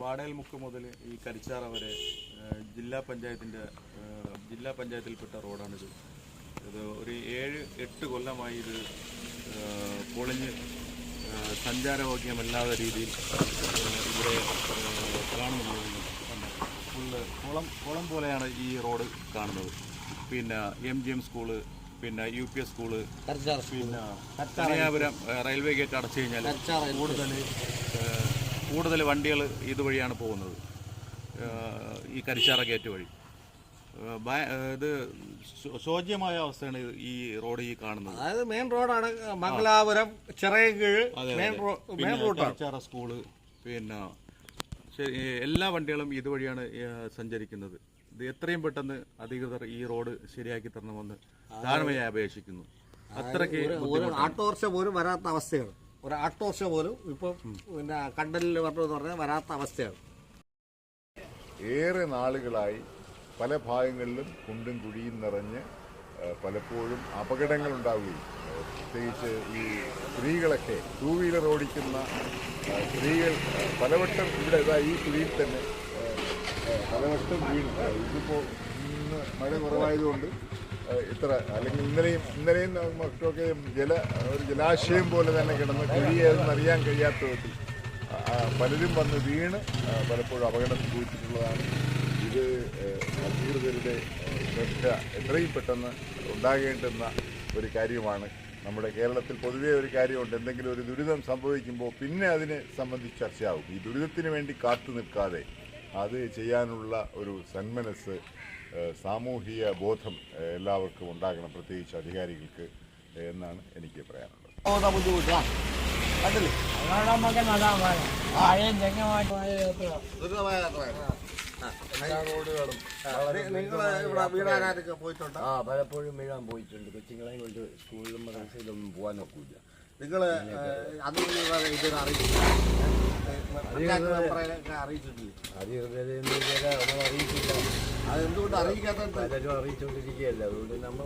വാടകൽമുക്ക് മുതൽ ഈ കരിച്ചാറ വരെ ജില്ലാ പഞ്ചായത്തിൽപ്പെട്ട റോഡാണിത്. ഇത് ഒരു 7-8 കൊല്ലമായി ഇത് പൊളിഞ്ഞ് സഞ്ചാരയോഗ്യമല്ലാത്ത രീതിയിൽ ഇവിടെ കാണുന്നത്. ഫുള്ള് കുളം പോലെയാണ് ഈ റോഡ് കാണുന്നത്. പിന്നെ MGM സ്കൂള്, പിന്നെ UPS സ്കൂള്, പിന്നെ കണിയാപുരം റെയിൽവേ ഗേറ്റ് അടച്ചു കഴിഞ്ഞാൽ കൂടുതൽ വണ്ടികൾ ഇതുവഴിയാണ് പോകുന്നത്, ഈ കരിച്ചാറ ഗേറ്റ് വഴി. ഇത് ശോച്യമായ അവസ്ഥയാണ് ഈ റോഡ് ഈ കാണുന്നത്. അതായത് മെയിൻ റോഡാണ്. മംഗലാപുരം ചിറയൻകീഴ് കരിച്ചാറ സ്കൂള്, പിന്നെ എല്ലാ വണ്ടികളും ഇതുവഴിയാണ് സഞ്ചരിക്കുന്നത്. ഇത് എത്രയും പെട്ടെന്ന് അധികൃതർ ഈ റോഡ് ശരിയാക്കി തരണമെന്ന് താഴ്മയായി അപേക്ഷിക്കുന്നു. അത്രയ്ക്ക് ഓട്ടോറിക്ഷ പോലും വരാത്ത അവസ്ഥയാണ്. ഒരു ഓട്ടോറിക്ഷ പോലും ഇപ്പം പിന്നെ കണ്ടലിൽ വരണമെന്ന് പറഞ്ഞാൽ വരാത്ത അവസ്ഥയാണ്. ഏറെ നാളുകളായി പല ഭാഗങ്ങളിലും കുണ്ടും കുഴിയും നിറഞ്ഞ് പലപ്പോഴും അപകടങ്ങൾ ഉണ്ടാവുകയും, പ്രത്യേകിച്ച് ഈ സ്ത്രീകളൊക്കെ 2 വീലർ ഓടിക്കുന്ന സ്ത്രീകൾ പലവട്ടം ഇവിടെ ഈ കുഴിയിൽ തന്നെ പലവട്ടം വീണു. ഇതിപ്പോൾ ഇന്ന് മഴ കുറവായതുകൊണ്ട് ഇത്ര, അല്ലെങ്കിൽ ഇന്നലെയും മറ്റൊക്കെ ഒരു ജലാശയം പോലെ തന്നെ കിടന്ന് കുഴിയെന്ന് അറിയാൻ കഴിയാത്ത വിധത്തിൽ പലരും വന്ന് വീണ് പലപ്പോഴും അപകടം സംഭവിച്ചിട്ടുള്ളതാണ്. ഇത് അധികൃതരുടെ ശ്രദ്ധ എത്രയും പെട്ടെന്ന് ഉണ്ടാകേണ്ടുന്ന ഒരു കാര്യമാണ്. നമ്മുടെ കേരളത്തിൽ പൊതുവേ ഒരു കാര്യമുണ്ട്, എന്തെങ്കിലും ഒരു ദുരിതം സംഭവിക്കുമ്പോൾ പിന്നെ അതിനെ സംബന്ധിച്ച് ചർച്ചയാവും. ഈ ദുരിതത്തിന് വേണ്ടി കാത്തു നിൽക്കാതെ അത് ചെയ്യാനുള്ള ഒരു സന്മനസ്, സാമൂഹിക ബോധം എല്ലാവർക്കും ഉണ്ടാകണം, പ്രത്യേകിച്ച് അധികാരികൾക്ക് എന്നാണ് എനിക്ക് പറയാനുള്ളത്. പലപ്പോഴും വീഴാൻ പോയിട്ടുണ്ട്. കൊച്ചുങ്ങളെയും കൊണ്ട് സ്കൂളിലും മദ്രസയിലൊന്നും പോകാനൊക്കില്ല. നിങ്ങൾ അത് അറിയിച്ചിട്ടില്ല. അതെന്തുകൊണ്ട് അറിയിക്കാത്ത? പലരും അറിയിച്ചുകൊണ്ടിരിക്കുകയല്ല, അതുകൊണ്ട് നമ്മൾ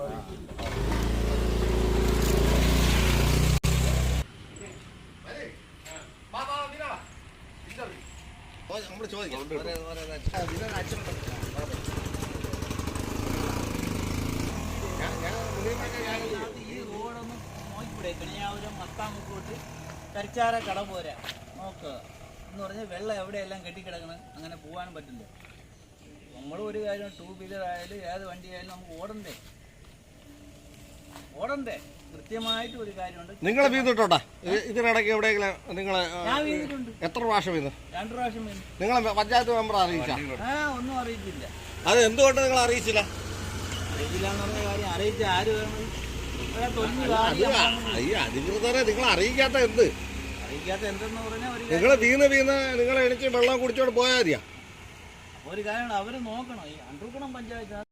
ഈ റോഡൊന്ന് നോക്കിക്കൂടെ? കണിയാപുരം മത്താമുക്കോട്ട് കരിച്ചാറ കട പോരാ നോക്കുക എന്ന് പറഞ്ഞാൽ വെള്ളം എവിടെയെല്ലാം കെട്ടിക്കിടക്കണം, അങ്ങനെ പോകാനും പറ്റില്ല. നമ്മളും ഒരു കാര്യം, 2 വീലർ ആയാലും ഏത് വണ്ടി ആയാലും നമുക്ക് ഓടണ്ടേ കൃത്യമായിട്ട് ഒരു കാര്യമുണ്ട്. നിങ്ങൾ വീണിട്ടോട്ടാ ഇതിനിടയ്ക്ക് എവിടെയെങ്കിലും? നിങ്ങൾ ഞാൻ വീണിട്ടുണ്ട്. എത്ര പ്രാവശ്യം വീണ്? 2 പ്രാവശ്യം വീണു. നിങ്ങൾ പഞ്ചായത്ത് മെമ്പർ അറിയിച്ച? ഒന്നും അറിയിച്ചില്ല. അത് എന്തുകൊണ്ട് നിങ്ങൾ അറിയിച്ചില്ല? അറിയിച്ചില്ല എന്ന് പറഞ്ഞ കാര്യം അറിയിച്ച ആര് വേണം? അധികൃതരെ നിങ്ങൾ അറിയിക്കാത്ത എന്ത്? അറിയിക്കാത്ത എന്തെന്ന് പറഞ്ഞാൽ നിങ്ങൾ വീണ് നിങ്ങൾ എണിച്ച് വെള്ളം കുടിച്ചോണ്ട് പോയാൽ മതിയാ. ഒരു കാര്യമാണ്, അവര് നോക്കണം. ഈ അണ്ടൂർക്കുളം പഞ്ചായത്ത്